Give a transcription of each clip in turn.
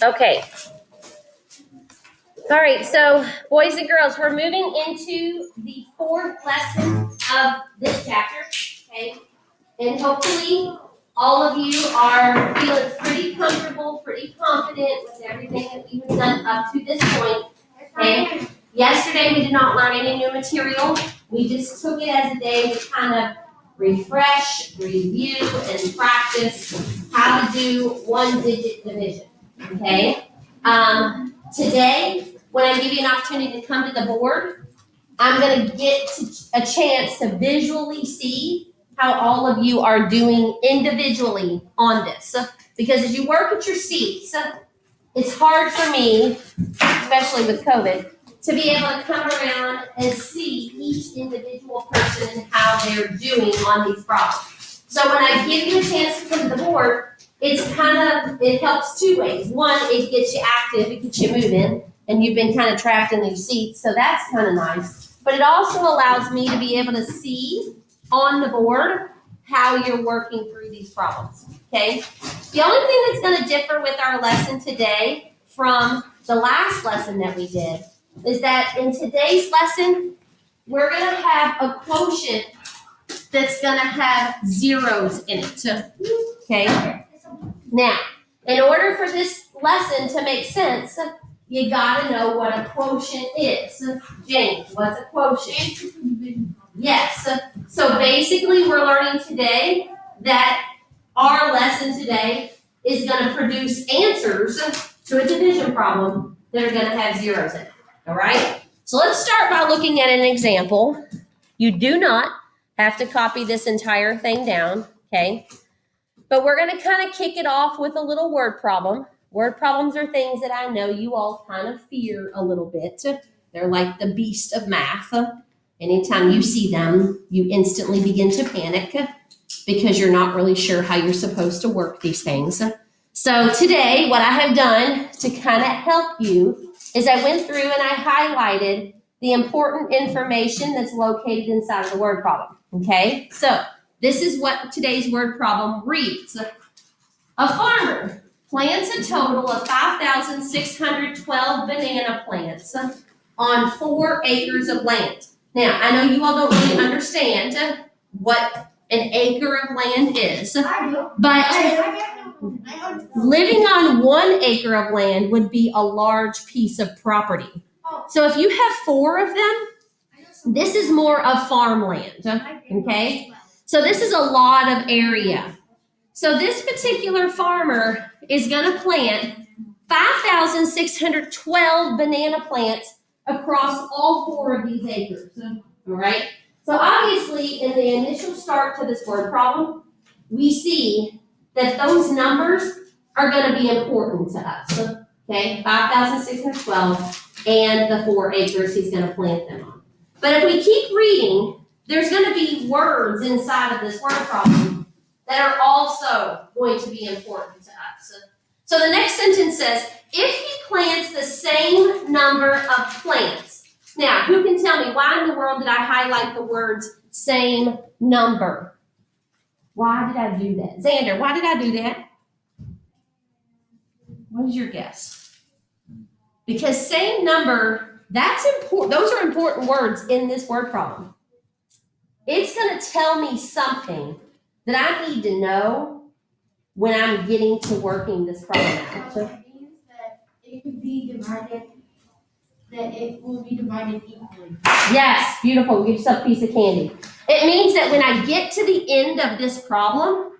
Okay. All right, so boys and girls, we're moving into the fourth lesson of this chapter, okay? And hopefully all of you are feeling pretty comfortable, pretty confident with everything that we've done up to this point, okay? Yesterday we did not learn any new material. We just took it as a day to kind of refresh, review, and practice how to do one-digit division, okay? Today, when I give you an opportunity to come to the board, I'm going to get a chance to visually see how all of you are doing individually on this. Because as you work at your seats, it's hard for me, especially with COVID, to be able to come around and see each individual person and how they're doing on these problems. So when I give you a chance to come to the board, it helps two ways. One, it gets you active, it gets you moving, and you've been kind of trapped in these seats, so that's kind of nice. But it also allows me to be able to see on the board how you're working through these problems, okay? The only thing that's going to differ with our lesson today from the last lesson that we did is that in today's lesson, we're going to have a quotient that's going to have zeros in it, okay? Now, in order for this lesson to make sense, you gotta know what a quotient is. James, what's a quotient? Yes. So basically, we're learning today that our lesson today is going to produce answers to a division problem that are going to have zeros in it. All right? So let's start by looking at an example. You do not have to copy this entire thing down, okay? But we're going to kind of kick it off with a little word problem. Word problems are things that I know you all kind of fear a little bit. They're like the beast of math. Anytime you see them, you instantly begin to panic because you're not really sure how you're supposed to work these things. So today, what I have done to kind of help you is I went through and I highlighted the important information that's located inside of the word problem. Okay, so this is what today's word problem reads. A farmer plants a total of 5,612 banana plants on 4 acres of land. Now, I know you all don't really understand what an acre of land is, but living on 1 acre of land would be a large piece of property. So if you have 4 of them, this is more of farmland, okay? So this is a lot of area. So this particular farmer is going to plant 5,612 banana plants across all 4 of these acres, all right? So obviously, in the initial start to this word problem, we see that those numbers are going to be important to us, okay? 5,612 and the 4 acres he's going to plant them on. But if we keep reading, there's going to be words inside of this word problem that are also going to be important to us. So the next sentence says, if he plants the same number of plants. Now, who can tell me why in the world did I highlight the words same number? Why did I do that? Xander, why did I do that? What is your guess? Because same number, that's important. Those are important words in this word problem. It's going to tell me something that I need to know when I'm getting to working this problem out. So it means that it will be divided equally. Yes, beautiful. Give yourself a piece of candy. It means that when I get to the end of this problem,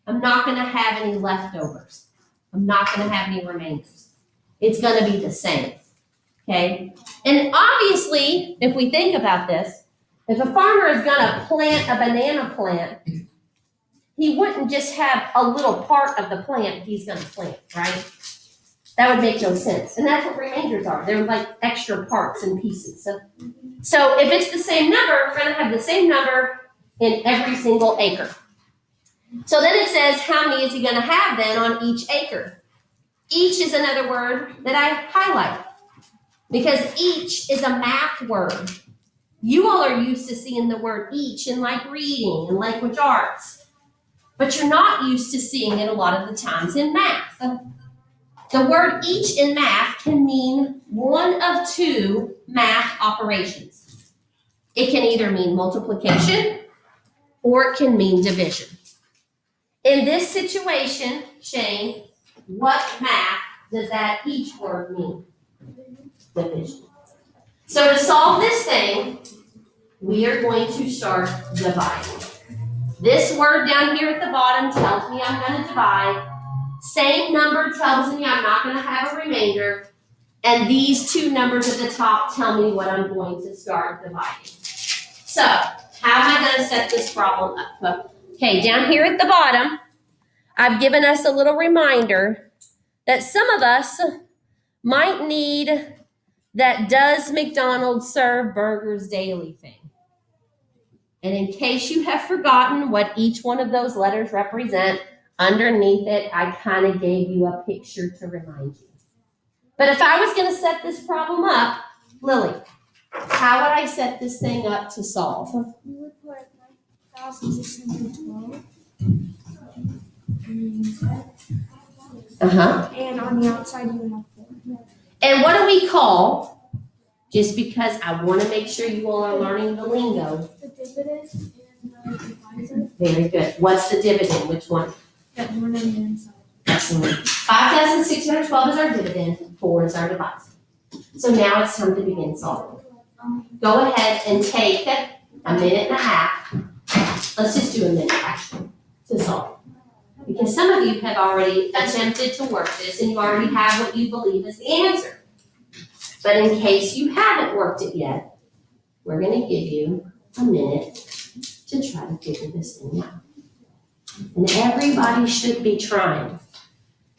I'm not going to have any leftovers. I'm not going to have any remainders. It's going to be the same. Okay? And obviously, if we think about this, if a farmer is going to plant a banana plant, he wouldn't just have a little part of the plant he's going to plant, right? That would make no sense. And that's what remainders are. They're like extra parts and pieces. So if it's the same number, we're going to have the same number in every single acre. So then it says, how many is he going to have then on each acre? Each is another word that I highlight because each is a math word. You all are used to seeing the word each in like reading and language arts, but you're not used to seeing it a lot of the times in math. The word each in math can mean one of two math operations. It can either mean multiplication or it can mean division. In this situation, Shane, what math does that each word mean? Division. So to solve this thing, we are going to start dividing. This word down here at the bottom tells me I'm going to divide. Same number tells me I'm not going to have a remainder. And these two numbers at the top tell me what I'm going to start dividing. So, how am I going to set this problem up? Okay, down here at the bottom, I've given us a little reminder that some of us might need that does McDonald's serve burgers daily thing. And in case you have forgotten what each one of those letters represent, underneath it, I kind of gave you a picture to remind you. But if I was going to set this problem up, Lily, how would I set this thing up to solve? You would put 1,612. And on the outside you would have 4. And what do we call, just because I want to make sure you all are learning the lingo. The dividend and the divisor. Very good. What's the dividend? Which one? That one on the inside. Excellent. 5,612 is our dividend, 4 is our divisor. So now it's time to begin solving. Go ahead and take a minute and a half. Let's just do a minute actually to solve. Because some of you have already attempted to work this and you already have what you believe is the answer. But in case you haven't worked it yet, we're going to give you a minute to try to figure this thing out. And everybody should be trying.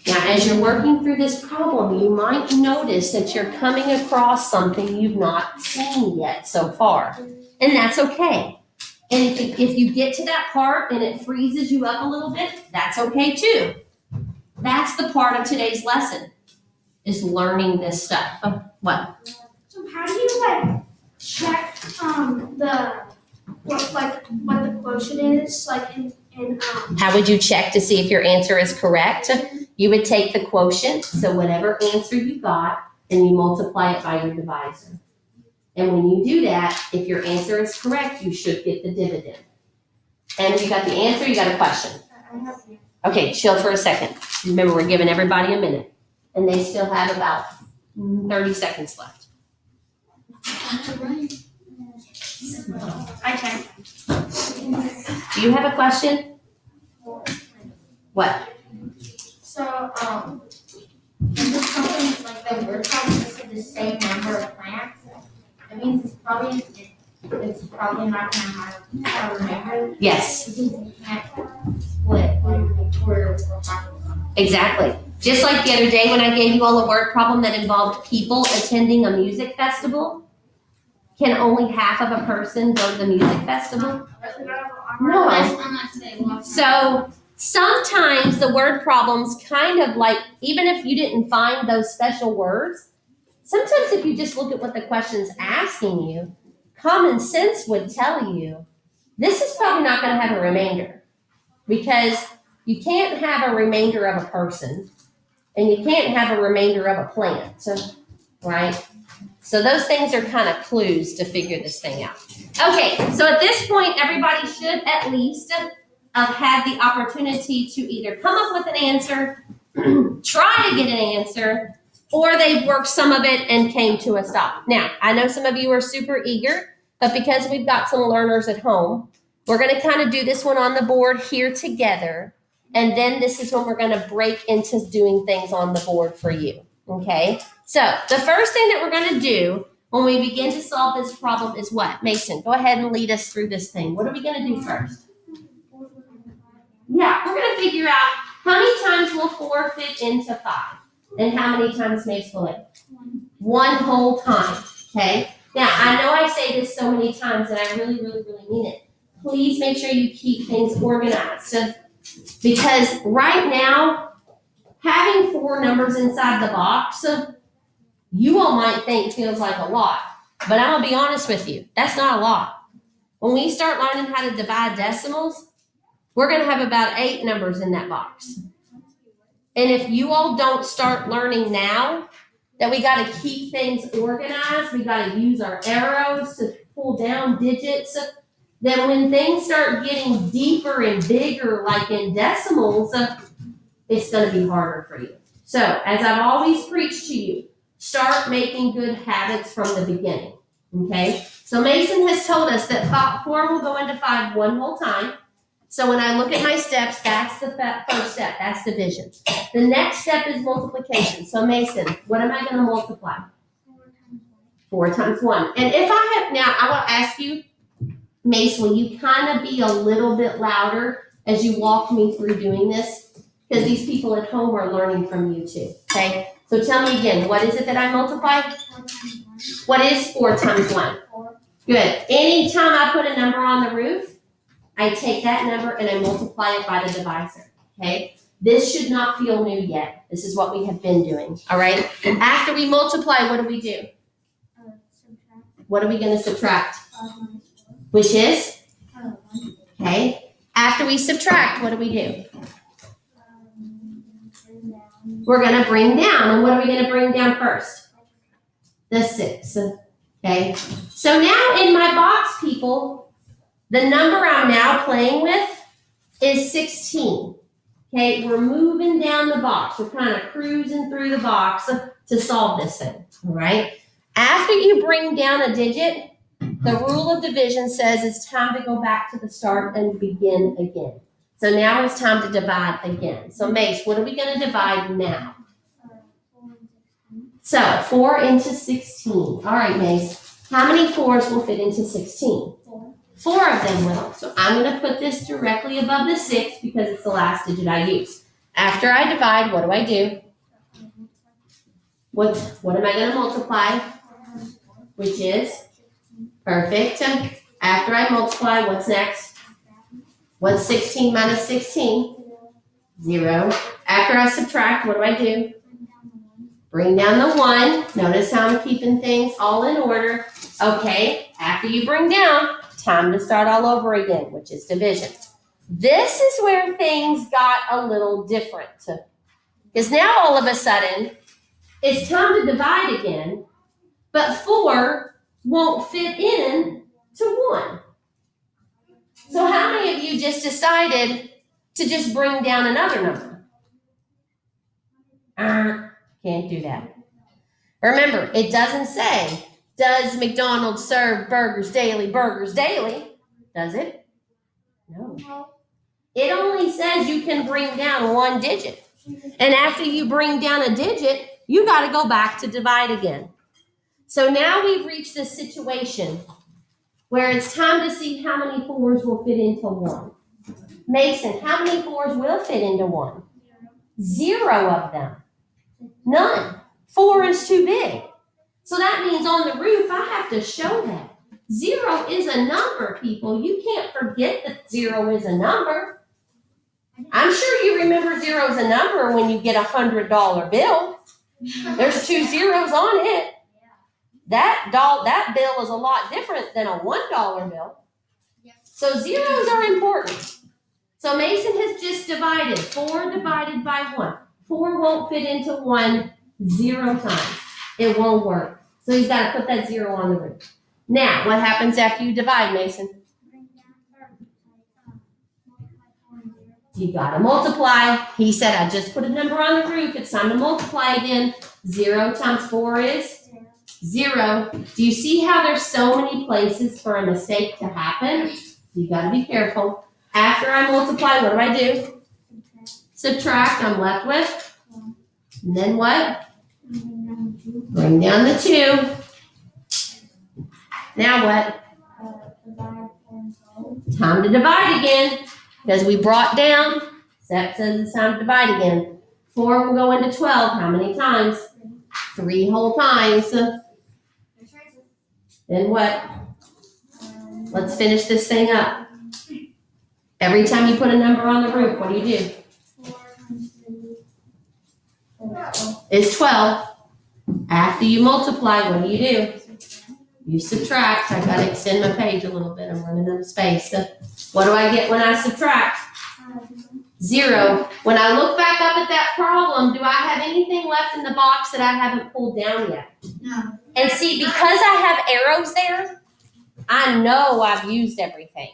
Now, as you're working through this problem, you might notice that you're coming across something you've not seen yet so far. And that's okay. And if you get to that part and it freezes you up a little bit, that's okay too. That's the part of today's lesson, is learning this stuff. What? So how do you check what the quotient is How would you check to see if your answer is correct? You would take the quotient, so whatever answer you got, and you multiply it by your divisor. And when you do that, if your answer is correct, you should get the dividend. And you got the answer, you got a question? Okay, chill for a second. Remember, we're giving everybody a minute. And they still have about 30 seconds left. I can. Do you have a question? What? So, is this something like the word problem is the same number of plants? It means it's probably not gonna have a remainder. Yes. Because you can't split what we're talking about. Exactly. Just like the other day when I gave you all a word problem that involved people attending a music festival. Can only half of a person go to the music festival? No. Unless they lost. So sometimes the word problems kind of like, even if you didn't find those special words, sometimes if you just look at what the question's asking you, common sense would tell you, this is probably not going to have a remainder. Because you can't have a remainder of a person, and you can't have a remainder of a plant, right? So those things are kind of clues to figure this thing out. Okay, so at this point, everybody should at least have had the opportunity to either come up with an answer, try to get an answer, or they've worked some of it and came to a stop. Now, I know some of you are super eager, but because we've got some learners at home, we're going to kind of do this one on the board here together, and then this is when we're going to break into doing things on the board for you, okay? So the first thing that we're going to do when we begin to solve this problem is what? Mason, go ahead and lead us through this thing. What are we going to do first? Yeah, we're going to figure out how many times will 4 fit into 5, and how many times makes will it? One whole time, okay? Now, I know I say this so many times, and I really, really, really mean it. Please make sure you keep things organized. Because right now, having 4 numbers inside the box, you all might think feels like a lot, but I'm gonna be honest with you, that's not a lot. When we start learning how to divide decimals, we're gonna have about 8 numbers in that box. And if you all don't start learning now that we got to keep things organized, we got to use our arrows to pull down digits, then when things start getting deeper and bigger, like in decimals, it's going to be harder for you. So, as I've always preached to you, start making good habits from the beginning. Okay? So, Mason has told us that 4 will go into 5 one whole time. So when I look at my steps, that's the first step. That's division. The next step is multiplication. So Mason, what am I going to multiply? 4 times 1. And if I have, now I will ask you, Mason, will you kind of be a little bit louder as you walk me through doing this? Because these people at home are learning from you too. Okay? So tell me again, what is it that I multiply? 4 times 1. What is 4 times 1? 4. Good. Anytime I put a number on the roof, I take that number and I multiply it by the divisor, okay? This should not feel new yet. This is what we have been doing, all right? After we multiply, what do we do? Subtract. What are we going to subtract? 5 minus 4. Which is? 1. Okay. After we subtract, what do we do? Bring down. We're going to bring down. And what are we going to bring down first? The 6, okay? So now in my box, people, the number I'm now playing with is 16. Okay, we're moving down the box. We're kind of cruising through the box to solve this thing, all right? After you bring down a digit, the rule of division says it's time to go back to the start and begin again. So now it's time to divide again. So Mace, what are we going to divide now? 4 and 16. So 4 into 16. All right, Mace. How many 4s will fit into 16? 4. 4 of them will. So I'm going to put this directly above the 6 because it's the last digit I use. After I divide, what do I do? What am I going to multiply? Which is? Perfect. After I multiply, what's next? What's 16 minus 16? 0. After I subtract, what do I do? Bring down the 1. Notice how I'm keeping things all in order. Okay, after you bring down, time to start all over again, which is division. This is where things got a little different. Because now all of a sudden, it's time to divide again, but 4 won't fit in to 1. So how many of you just decided to just bring down another number? Can't do that. Remember, it doesn't say, does McDonald's serve burgers daily, does it? No. It only says you can bring down 1 digit. And after you bring down a digit, you got to go back to divide again. So now we've reached this situation where it's time to see how many 4s will fit into 1. Mason, how many 4s will fit into 1? 0 of them. None. 4 is too big. So that means on the roof, I have to show that. 0 is a number, people. You can't forget that 0 is a number. I'm sure you remember 0 is a number when you get a $100 bill. There's 2 zeros on it. That bill is a lot different than a $1 bill. So zeros are important. So Mason has just divided. 4 divided by 1. 4 won't fit into 1 0 times. It won't work. So he's got to put that 0 on the roof. Now, what happens after you divide, Mason? You got to multiply. He said, I just put a number on the roof. It's time to multiply again. 0 times 4 is? 0. Do you see how there's so many places for a mistake to happen? You got to be careful. After I multiply, what do I do? Subtract. I'm left with? And then what? Bring down the 2. Now what? Time to divide again. Because we brought down, that says it's time to divide again. 4 will go into 12. How many times? 3 whole times. Then what? Let's finish this thing up. Every time you put a number on the roof, what do you do? It's 12. After you multiply, what do? You subtract. I gotta extend my page a little bit. I'm running out of space. So what do I get when I subtract? 0. When I look back up at that problem, do I have anything left in the box that I haven't pulled down yet? No. And see, because I have arrows there, I know I've used everything.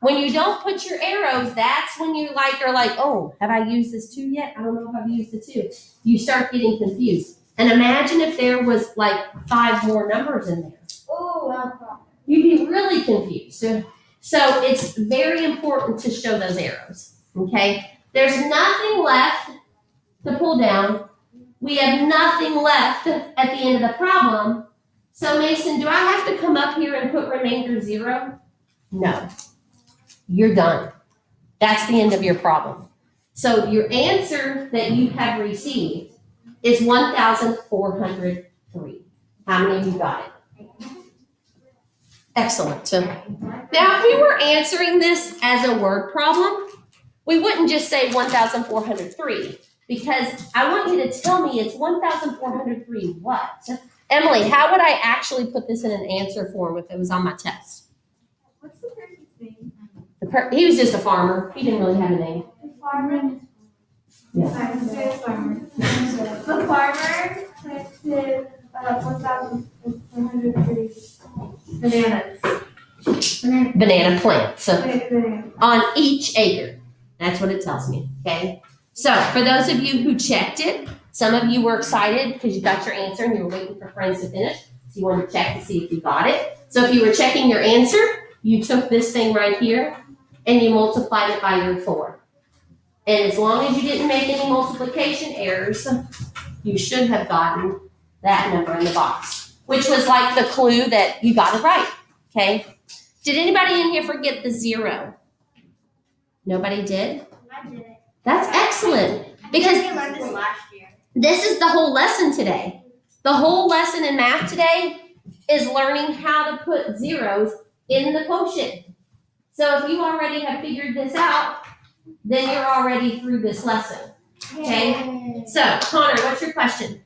When you don't put your arrows, that's when you are like, oh, have I used this 2 yet? I don't know if I've used the 2. You start getting confused. And imagine if there was like 5 more numbers in there. Oh, You'd be really confused. So it's very important to show those arrows, okay? There's nothing left to pull down. We have nothing left at the end of the problem. So Mason, do I have to come up here and put remainder 0? No. You're done. That's the end of your problem. So your answer that you have received is 1,403. How many of you got it? Excellent. Now, if we were answering this as a word problem, we wouldn't just say 1,403 because I want you to tell me it's 1,403 what? Emily, how would I actually put this in an answer form if it was on my test? What's the person's name? He was just a farmer. He didn't really have a name. The farmer. Yeah. The farmer planted 1,403 bananas. Banana plants Banana. on each acre. That's what it tells me, okay? So for those of you who checked it, some of you were excited because you got your answer and you were waiting for friends to finish. So you wanted to check to see if you got it. So if you were checking your answer, you took this thing right here and you multiplied it by your 4. And as long as you didn't make any multiplication errors, you should have gotten that number in the box, which was like the clue that you got it right, okay? Did anybody in here forget the 0? Nobody did? I did it. That's excellent, because we learned this last year. this is the whole lesson today. The whole lesson in math today is learning how to put zeros in the quotient. So if you already have figured this out, then you're already through this lesson. Okay. So, Connor, what's your question?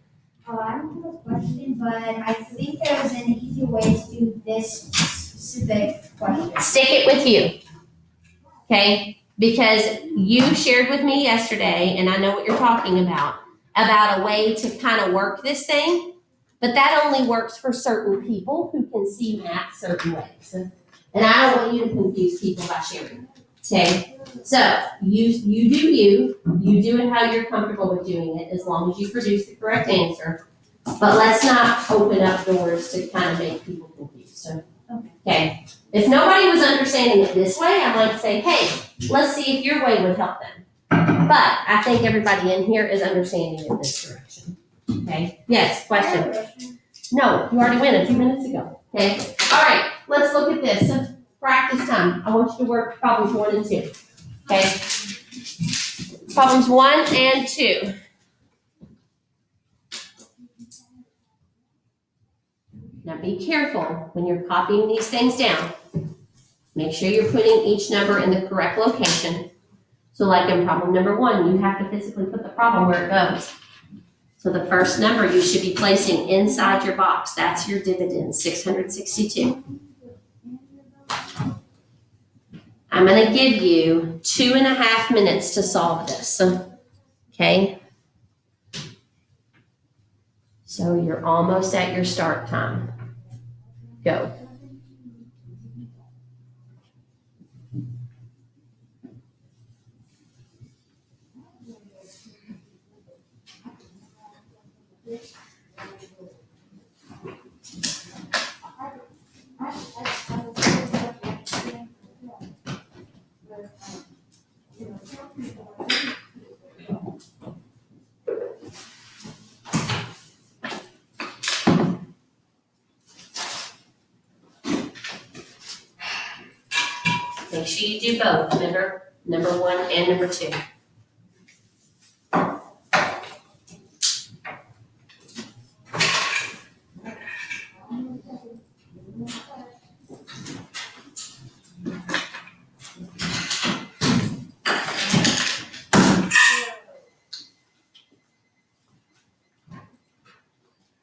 I don't have a question, but I think there was an easy way to do this specific question. Stick it with you. Okay? Because you shared with me yesterday, and I know what you're talking about a way to kind of work this thing, but that only works for certain people who can see math certain ways. And I don't want you to confuse people by sharing. Okay? So you do it how you're comfortable with doing it, as long as you produce the correct answer. But let's not open up doors to kind of make people confused. So, okay. If nobody was understanding it this way, I might say, hey, let's see if your way would help them. But I think everybody in here is understanding it this direction. Okay? Yes, question? No, you already went a few minutes ago. Okay? All right, let's look at this. Practice time. I want you to work problems 1 and 2. Okay? Problems 1 and 2. Now be careful when you're copying these things down. Make sure you're putting each number in the correct location. So like in problem number 1, you have to physically put the problem where it goes. So the first number you should be placing inside your box. That's your dividend, 662. I'm going to give you 2.5 minutes to solve this. Okay? So you're almost at your start time. Go. Make sure you do both, remember? Number 1 and number 2.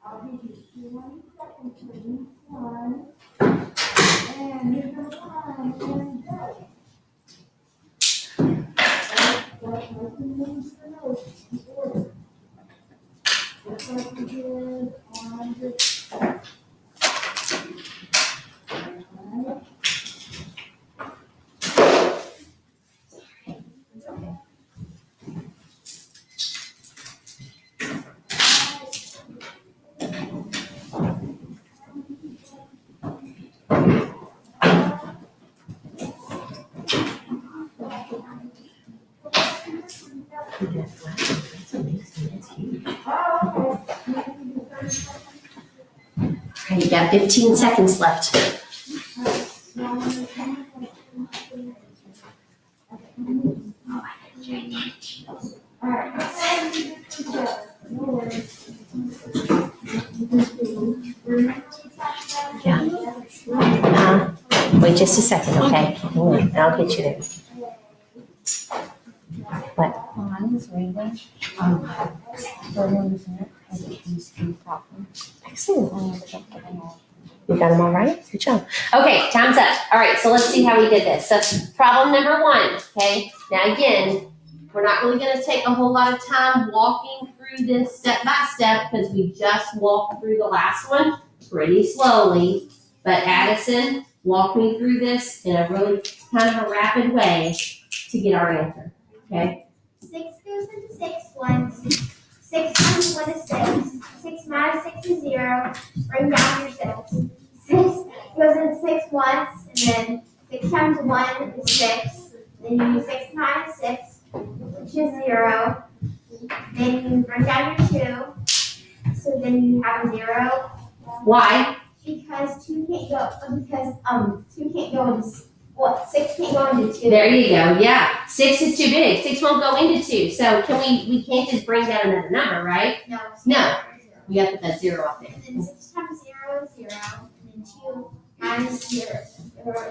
I'll give you 1 second to reply. And you're going to go. Like we did on the. Okay, you got 15 seconds left. Wait just a second, okay? Hang on, I'll get you there. Mine is reading. Further using it as a key problem. Excellent. You got them all right? Good job. Okay, time's up. All right, so let's see how we did this. So problem number 1, okay? Now again, we're not really gonna take a whole lot of time walking through this step by step because we just walked through the last one pretty slowly. But Addison, walk me through this in a really kind of a rapid way to get our answer, okay? 6 goes into 6 once. 6 times 1 is 6. 6 minus 6 is 0. Bring down your 6. 6 goes into 6 once, and then 6 times 1 is 6. Then you use 6 minus 6, which is 0. Then you bring down your 2. So then you have a 0. Why? Because 2 can't go, 2 can't go into, 6 can't go into 2. There you go, yeah. 6 is too big. 6 won't go into 2. So we can't just bring down another number, right? No. No. We got to put that 0 up there. And then 6 times 0 is 0. And then 2 minus 0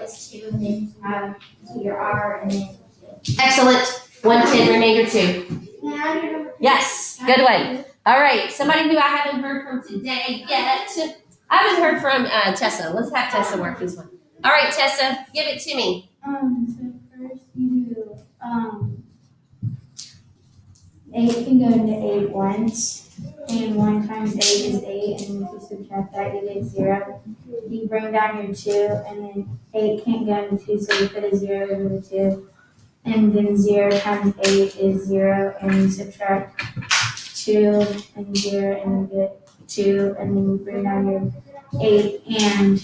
is 2. And then you have your R and then 2. Excellent. 110, remainder 2. Now you're number 3. Yes, good one. All right, somebody who I haven't heard from today yet. I haven't heard from Tessa. Let's have Tessa work this one. All right, Tessa, give it to me. So first you do, 8 can go into 8 once, and 1 times 8 is 8, and if you subtract that, you get 0. You bring down your 2, and then 8 can't go into 2, so you put a 0 in the 2. And then 0 times 8 is 0, and you subtract 2 and 0, and you get 2, and then you bring down your 8, and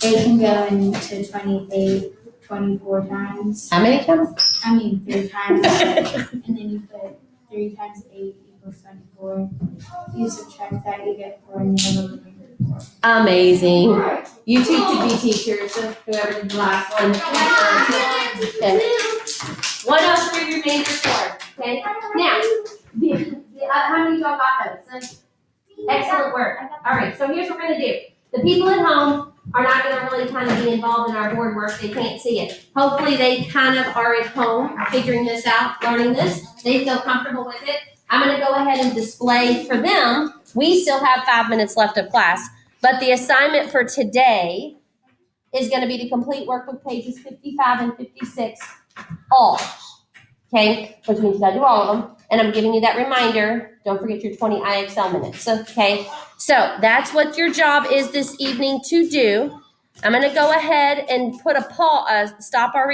8 can go into 28 24 times. How many times? 3 times, and then you put 3 times 8 equals 24. You subtract that, you get 4, and you have a remainder of 4. Amazing. You two could be teachers, so whoever did the last one. Okay. 103 remainder 4. Okay. Now, how many of y'all got those? Excellent work. All right, so here's what we're gonna do. The people at home are not gonna really kind of be involved in our board work. They can't see it. Hopefully they kind of are at home figuring this out, learning this. They feel comfortable with it. I'm gonna go ahead and display for them. We still have 5 minutes left of class, but the assignment for today is gonna be to complete workbook pages 55 and 56 all. Okay, which means you gotta do all of them. And I'm giving you that reminder, don't forget your 20 IXL minutes, okay? So that's what your job is this evening to do. I'm gonna go ahead and put stop our